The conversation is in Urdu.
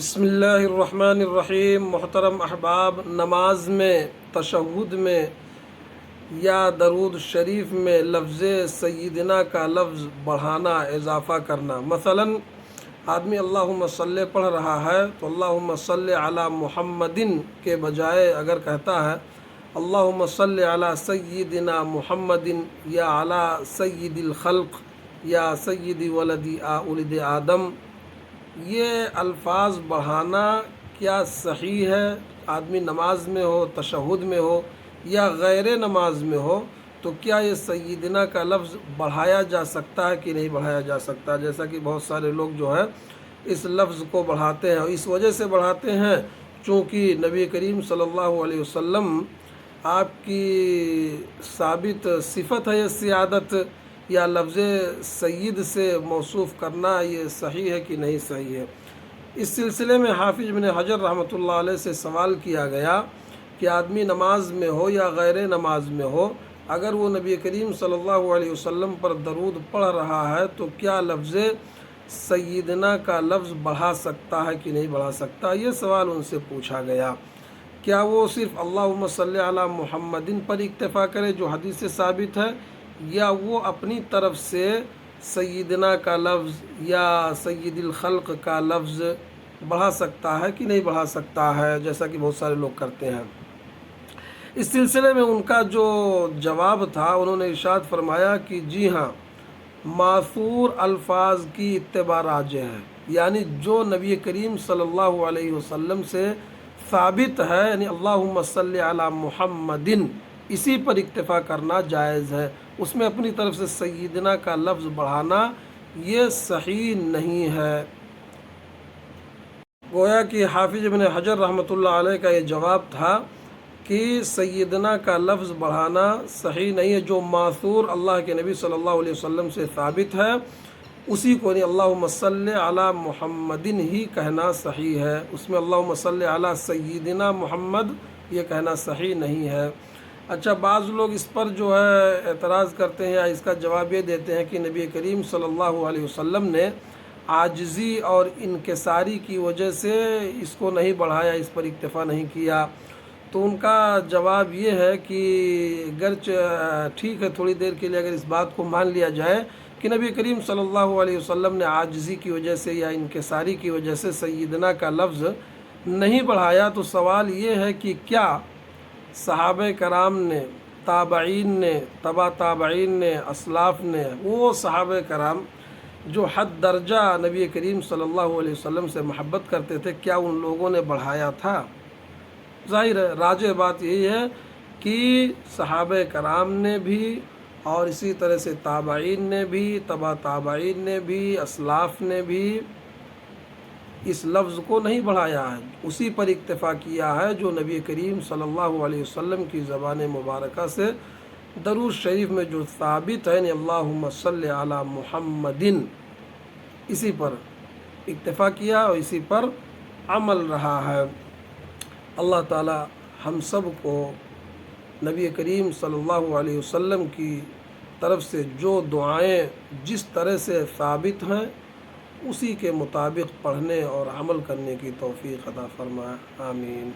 بسم اللہ الرحمن الرحیم۔ محترم احباب، نماز میں تشہد میں یا درود شریف میں لفظ سیدنا کا لفظ بڑھانا، اضافہ کرنا۔ مثلا آدمی اللہم صلی پڑھ رہا ہے تو اللہم صلی علی محمدن کے بجائے اگر کہتا ہے اللہم صلی علی سیدنا محمدن یا علی سید الخلق یا سید ولد آدم، یہ الفاظ بڑھانا کیا صحیح ہے؟ آدمی نماز میں ہو، تشہد میں ہو یا غیر نماز میں ہو تو کیا یہ سیدنا کا لفظ بڑھایا جا سکتا ہے کہ نہیں بڑھایا جا سکتا؟ جیسا کہ بہت سارے لوگ جو ہے اس لفظ کو بڑھاتے ہیں، اور اس وجہ سے بڑھاتے ہیں چونکہ نبی کریم صلی اللہ علیہ وسلم آپ کی ثابت صفت ہے یہ سیادت، یا لفظ سید سے موصوف کرنا یہ صحیح ہے کہ نہیں صحیح ہے؟ اس سلسلے میں حافظ ابن حجر رحمۃ اللہ علیہ سے سوال کیا گیا کہ آدمی نماز میں ہو یا غیر نماز میں ہو، اگر وہ نبی کریم صلی اللہ علیہ وسلم پر درود پڑھ رہا ہے تو کیا لفظ سیدنا کا لفظ بڑھا سکتا ہے کہ نہیں بڑھا سکتا؟ یہ سوال ان سے پوچھا گیا۔ کیا وہ صرف اللہم صلی علی محمدن پر اکتفا کرے جو حدیث سے ثابت ہے، یا وہ اپنی طرف سے سیدنا کا لفظ یا سید الخلق کا لفظ بڑھا سکتا ہے کہ نہیں بڑھا سکتا ہے، جیسا کہ بہت سارے لوگ کرتے ہیں؟ اس سلسلے میں ان کا جو جواب تھا، انہوں نے ارشاد فرمایا کہ جی ہاں، ماثور الفاظ کی اتباع راجح ہے، یعنی جو نبی کریم صلی اللہ علیہ وسلم سے ثابت ہے، یعنی اللہم صلی علی محمدن، اسی پر اکتفا کرنا جائز ہے۔ اس میں اپنی طرف سے سیدنا کا لفظ بڑھانا یہ صحیح نہیں ہے۔ گویا کہ حافظ ابن حجر رحمۃ اللہ علیہ کا یہ جواب تھا کہ سیدنا کا لفظ بڑھانا صحیح نہیں ہے، جو ماثور اللہ کے نبی صلی اللہ علیہ وسلم سے ثابت ہے اسی کو، یعنی اللہم صلی علی محمدن ہی کہنا صحیح ہے۔ اس میں اللہم صلی علی سیدنا محمد یہ کہنا صحیح نہیں ہے۔ اچھا، بعض لوگ اس پر جو ہے اعتراض کرتے ہیں یا اس کا جواب یہ دیتے ہیں کہ نبی کریم صلی اللہ علیہ وسلم نے عاجزی اور انکساری کی وجہ سے اس کو نہیں بڑھایا، اس پر اکتفا نہیں کیا۔ تو ان کا جواب یہ ہے کہ گرچہ ٹھیک ہے، تھوڑی دیر کے لیے اگر اس بات کو مان لیا جائے کہ نبی کریم صلی اللہ علیہ وسلم نے عاجزی کی وجہ سے یا انکساری کی وجہ سے سیدنا کا لفظ نہیں بڑھایا، تو سوال یہ ہے کہ کیا صحابہ کرام نے، تابعین نے، تبع تابعین نے، اسلاف نے، وہ صحابہ کرام جو حد درجہ نبی کریم صلی اللہ علیہ وسلم سے محبت کرتے تھے، کیا ان لوگوں نے بڑھایا تھا؟ ظاہر ہے، راجح بات یہی ہے کہ صحابہ کرام نے بھی، اور اسی طرح سے تابعین نے بھی، تبع تابعین نے بھی، اسلاف نے بھی اس لفظ کو نہیں بڑھایا ہے، اسی پر اکتفا کیا ہے جو نبی کریم صلی اللہ علیہ وسلم کی زبان مبارکہ سے درود شریف میں جو ثابت ہے، یعنی اللہم صلی علی محمدن، اسی پر اکتفا کیا اور اسی پر عمل رہا ہے۔ اللہ تعالی ہم سب کو نبی کریم صلی اللہ علیہ وسلم کی طرف سے جو دعائیں جس طرح سے ثابت ہیں اسی کے مطابق پڑھنے اور عمل کرنے کی توفیق عطا فرمائے، آمین۔